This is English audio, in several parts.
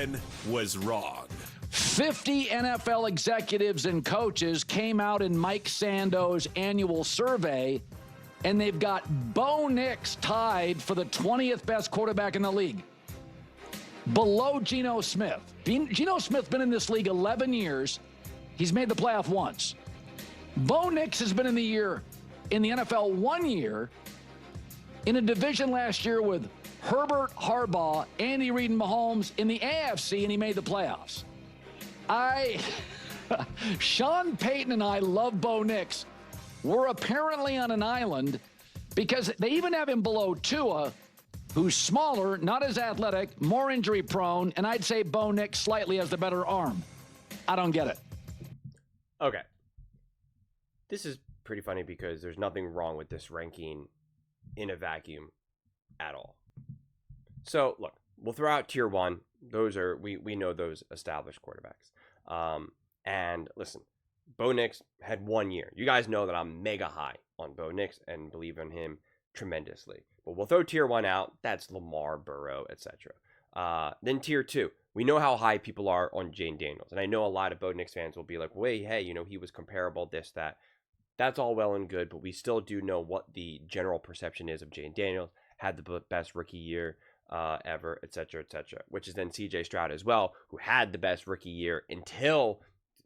Colin was wrong. 50 NFL executives and coaches came out in Mike Sando's annual survey, and they've got Bo Nix tied for the 20th best quarterback in the league, below Geno Smith. Geno Smith's been in this league 11 years. He's made the playoff once. Bo Nix has been in the NFL 1 year, in a division last year with Herbert, Harbaugh, Andy Reid, and Mahomes in the AFC, and he made the playoffs. Sean Payton and I love Bo Nix. We're apparently on an island because they even have him below Tua, who's smaller, not as athletic, more injury prone, and I'd say Bo Nix slightly has the better arm. I don't get it. Okay. This is pretty funny because there's nothing wrong with this ranking in a vacuum at all. So, look, we'll throw out tier one. Those are, we know those established quarterbacks. And listen, Bo Nix had 1 year. You guys know that I'm mega high on Bo Nix and believe in him tremendously. But we'll throw tier one out. That's Lamar, Burrow, etc. Then tier two. We know how high people are on Jane Daniels. And I know a lot of Bo Nix fans will be like, wait, hey, he was comparable, this, that. That's all well and good, but we still do know what the general perception is of Jane Daniels. Had the best rookie year ever, etc., which is then CJ Stroud as well, who had the best rookie year until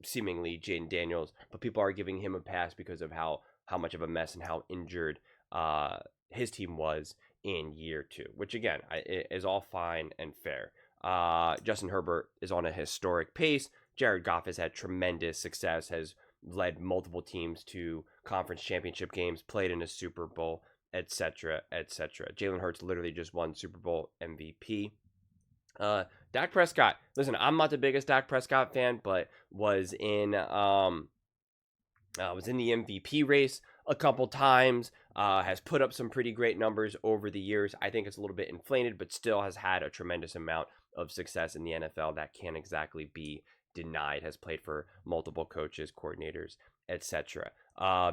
seemingly Jane Daniels, but people are giving him a pass because of how much of a mess and how injured his team was in year two, which again is all fine and fair. Justin Herbert is on a historic pace. Jared Goff has had tremendous success, has led multiple teams to conference championship games, played in a Super Bowl, etc. Jalen Hurts literally just won Super Bowl MVP. Dak Prescott. Listen, I'm not the biggest Dak Prescott fan, but was in the MVP race a couple times. Has put up some pretty great numbers over the years. I think it's a little bit inflated, but still has had a tremendous amount of success in the NFL that can't exactly be denied. Has played for multiple coaches, coordinators, etc.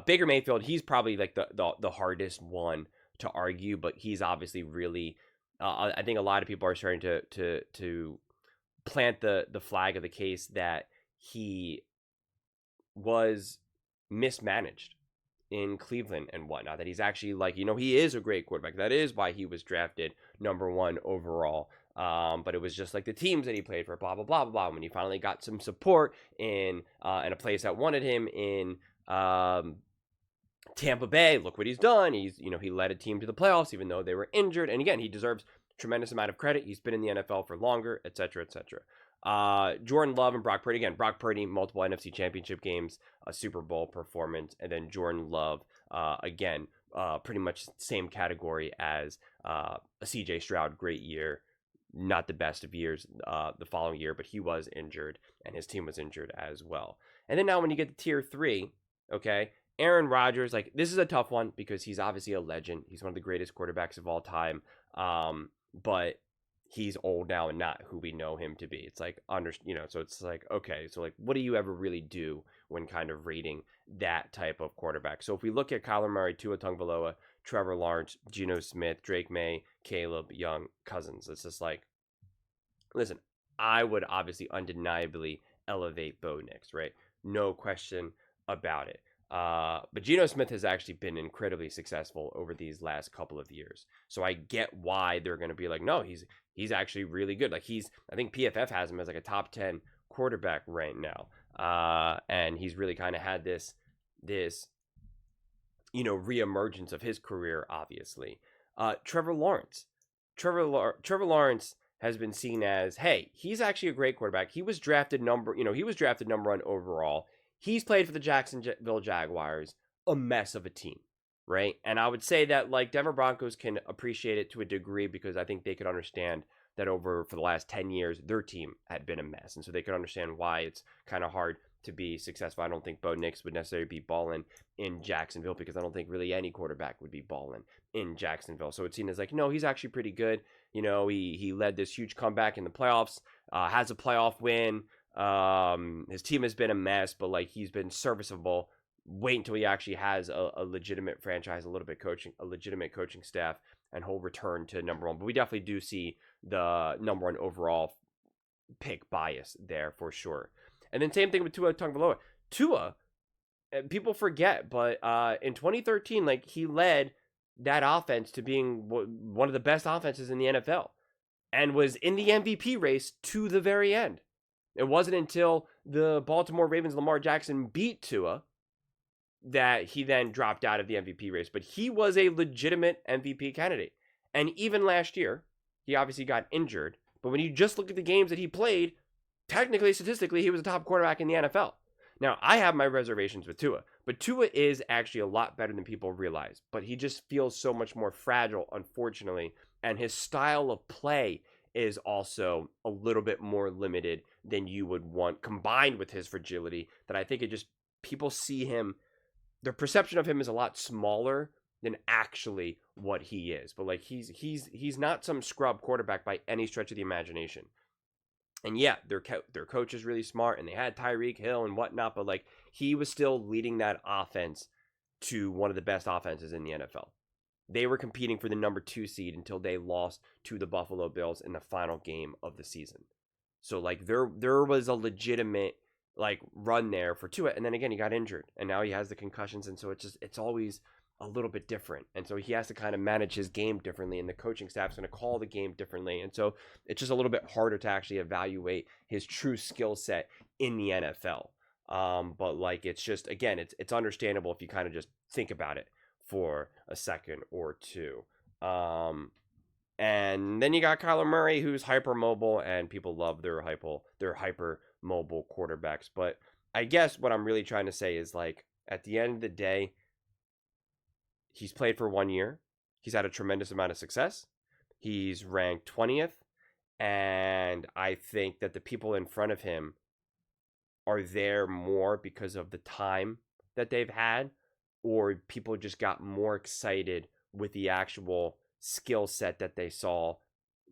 Baker Mayfield, he's probably like the hardest one to argue, but he's obviously really, I think a lot of people are starting to plant the flag of the case that he was mismanaged in Cleveland and whatnot, that he's actually he is a great quarterback. That is why he was drafted number one overall. But it was just like the teams that he played for, blah, blah, blah, blah, blah. When he finally got some support in a place that wanted him in Tampa Bay, look what he's done. He led a team to the playoffs, even though they were injured. And again, he deserves a tremendous amount of credit. He's been in the NFL for longer, etc. Jordan Love and Brock Purdy. Again, Brock Purdy, multiple NFC championship games, a Super Bowl performance. And then Jordan Love, again, pretty much same category as a CJ Stroud, great year. Not the best of years the following year, but he was injured and his team was injured as well. And then now when you get to tier three, okay, Aaron Rodgers, this is a tough one because he's obviously a legend. He's one of the greatest quarterbacks of all time. But he's old now and not who we know him to be. It's so it's like, okay, so what do you ever really do when kind of rating that type of quarterback? So if we look at Kyler Murray, Tua Tagovailoa, Trevor Lawrence, Geno Smith, Drake May, Caleb Young, Cousins, it's just listen, I would obviously undeniably elevate Bo Nix, right? No question about it. But Geno Smith has actually been incredibly successful over these last couple of years. So I get why they're going to be like, no, he's actually really good. I think PFF has him as a top 10 quarterback right now. And he's really kind of had this reemergence of his career, obviously. Trevor Lawrence has been seen as, hey, he's actually a great quarterback. He was drafted number one overall. He's played for the Jacksonville Jaguars, a mess of a team, right? And I would say that Denver Broncos can appreciate it to a degree because I think they could understand that for the last 10 years, their team had been a mess. And so they could understand why it's kind of hard to be successful. I don't think Bo Nix would necessarily be balling in Jacksonville because I don't think really any quarterback would be balling in Jacksonville. So it's seen as no, he's actually pretty good. He led this huge comeback in the playoffs, has a playoff win. His team has been a mess, but he's been serviceable. Wait until he actually has a legitimate franchise, a legitimate coaching staff, and he'll return to number one. But we definitely do see the number one overall pick bias there for sure. And then same thing with Tua Tagovailoa. Tua, people forget, but in 2013, like he led that offense to being one of the best offenses in the NFL and was in the MVP race to the very end. It wasn't until the Baltimore Ravens' Lamar Jackson beat Tua that he then dropped out of the MVP race. But he was a legitimate MVP candidate. And even last year, he obviously got injured. But when you just look at the games that he played, technically, statistically, he was a top quarterback in the NFL. Now, I have my reservations with Tua, but Tua is actually a lot better than people realize. But he just feels so much more fragile, unfortunately. And his style of play is also a little bit more limited than you would want, combined with his fragility, that I think it just, people see him, their perception of him is a lot smaller than actually what he is. But like he's not some scrub quarterback by any stretch of the imagination. And yeah, their coach is really smart, and they had Tyreek Hill and whatnot, but like he was still leading that offense to one of the best offenses in the NFL. They were competing for the number 2 seed until they lost to the Buffalo Bills in the final game of the season. So like there was a legitimate like run there for Tua, and then again he got injured, and now he has the concussions, and so it's always a little bit different, and so he has to kind of manage his game differently, and the coaching staff's going to call the game differently, and so it's just a little bit harder to actually evaluate his true skill set in the NFL. But like it's just, again, it's understandable if you kind of just think about it for a second or two. And then you got Kyler Murray, who's hypermobile, and people love their hyper mobile quarterbacks. But I guess what I'm really trying to say is, like, at the end of the day, he's played for 1 year. He's had a tremendous amount of success. He's ranked 20th. And I think that the people in front of him are there more because of the time that they've had, or people just got more excited with the actual skill set that they saw,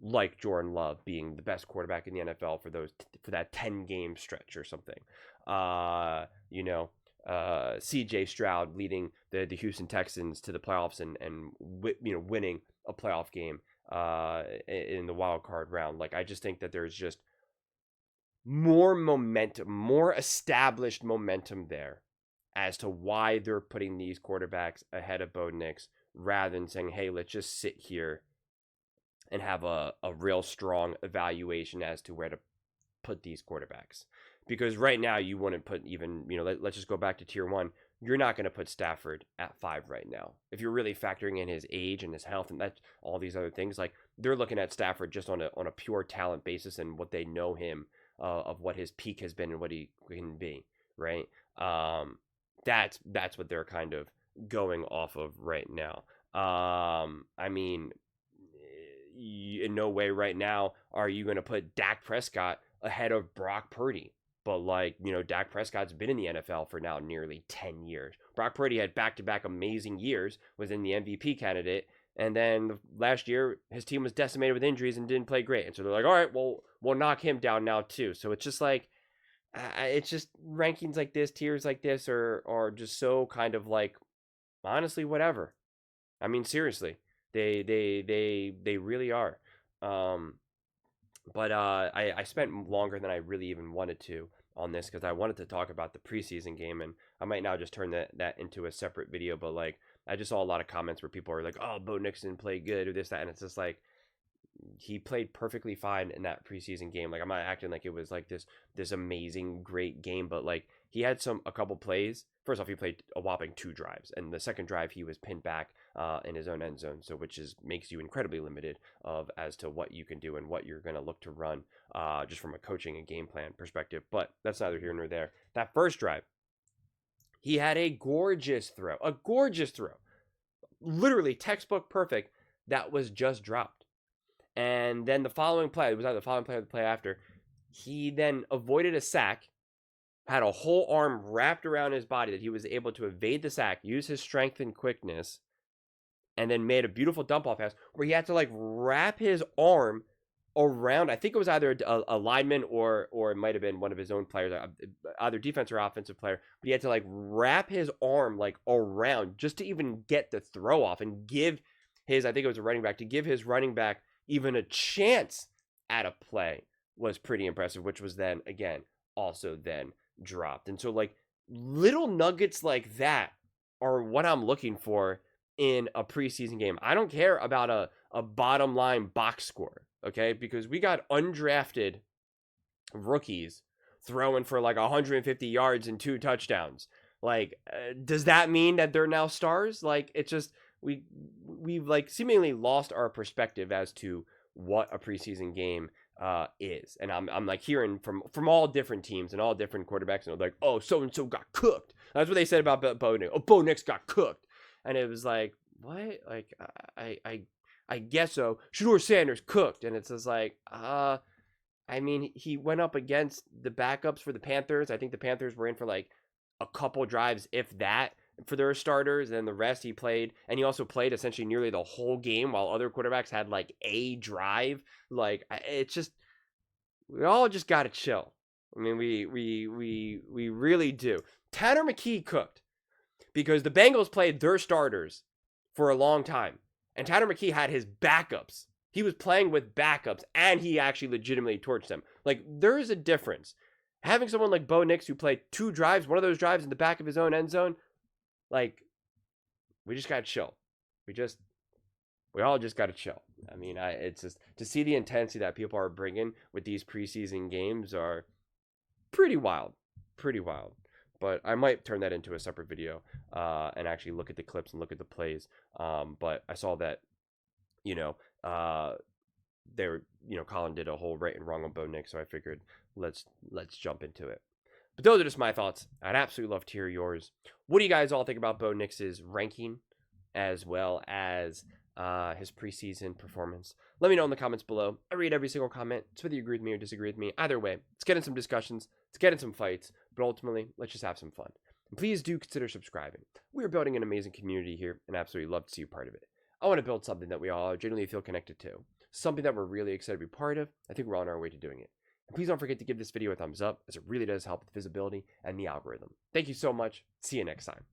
like Jordan Love being the best quarterback in the NFL for that 10-game stretch or something. CJ Stroud leading the Houston Texans to the playoffs and winning a playoff game in the wild card round. Like, I just think that there's just more momentum, more established momentum there as to why they're putting these quarterbacks ahead of Bo Nix, rather than saying, hey, let's just sit here and have a real strong evaluation as to where to put these quarterbacks. Because right now you wouldn't put even, let's just go back to tier 1. You're not going to put Stafford at 5 right now. If you're really factoring in his age and his health and that, all these other things, like they're looking at Stafford just on a pure talent basis and what they know him, of what his peak has been and what he can be, right? That's what they're kind of going off of right now. I mean, in no way right now are you going to put Dak Prescott ahead of Brock Purdy. But like, Dak Prescott's been in the NFL for now nearly 10 years. Brock Purdy had back-to-back amazing years, was in the MVP candidate, and then last year his team was decimated with injuries and didn't play great. And so they're like, all right, well, we'll knock him down now too. So it's just like, it's just rankings like this, tiers like this are just so kind of like, honestly, whatever. I mean, seriously, they really are. But I spent longer than I really even wanted to on this because I wanted to talk about the preseason game, and I might now just turn that into a separate video. But like, I just saw a lot of comments where people are like, "Oh, Bo Nix didn't play good," or this, that, and it's just like, he played perfectly fine in that preseason game. Like, I'm not acting like it was like this amazing great game, but like he had a couple plays. First off, he played a whopping 2 drives, and the second drive he was pinned back in his own end zone, so which makes you incredibly limited as to what you can do and what you're going to look to run, just from a coaching and game plan perspective. But that's neither here nor there. That first drive, he had a gorgeous throw, literally textbook perfect, that was just dropped. And then the following play, it was either the following play or the play after, he then avoided a sack, had a whole arm wrapped around his body that he was able to evade the sack, use his strength and quickness, and then made a beautiful dump off pass where he had to like wrap his arm around, I think it was either a lineman or it might have been one of his own players, either defense or offensive player, but he had to like wrap his arm like around just to even get the throw off and give his, I think it was a running back, to give his running back even a chance at a play. was pretty impressive, which was then, again, also then dropped. And so, like, little nuggets like that are what I'm looking for in a preseason game. I don't care about a bottom line box score, okay? Because we got undrafted rookies throwing for like 150 yards and 2 touchdowns. Like, does that mean that they're now stars? Like, it's just we've like seemingly lost our perspective as to what a preseason game is. And I'm like hearing from all different teams and all different quarterbacks, and they're like, oh, so and so got cooked. That's what they said about Bo Nix. Oh, Bo Nix got cooked, and it was like, what? Like, I guess so. Shador Sanders cooked, and it's just like, I mean, he went up against the backups for the Panthers. I think the Panthers were in for like a couple drives, if that, for their starters, and the rest he played. And he also played essentially nearly the whole game while other quarterbacks had like a drive. Like, it's just, we all just got to chill. I mean, we really do. Tanner McKee cooked because the Bengals played their starters for a long time. And Tanner McKee had his backups. He was playing with backups, and he actually legitimately torched them. Like, there is a difference. Having someone like Bo Nix who played 2 drives, one of those drives in the back of his own end zone, like, we just gotta chill. We all just gotta chill. I mean, it's just, to see the intensity that people are bringing with these preseason games are pretty wild. But I might turn that into a separate video and actually look at the clips and look at the plays. But I saw that, Colin did a whole right and wrong on Bo Nix, so I figured let's jump into it. But those are just my thoughts. I'd absolutely love to hear yours. What do you guys all think about Bo Nix's ranking, as well as his preseason performance? Let me know in the comments below. I read every single comment. It's whether you agree with me or disagree with me. Either way, let's get in some discussions. Let's get in some fights. But ultimately, let's just have some fun. And please do consider subscribing. We are building an amazing community here, and absolutely love to see you part of it. I want to build something that we all genuinely feel connected to. Something that we're really excited to be part of. I think we're on our way to doing it. And please don't forget to give this video a thumbs up, as it really does help with visibility and the algorithm. Thank you so much. See you next time.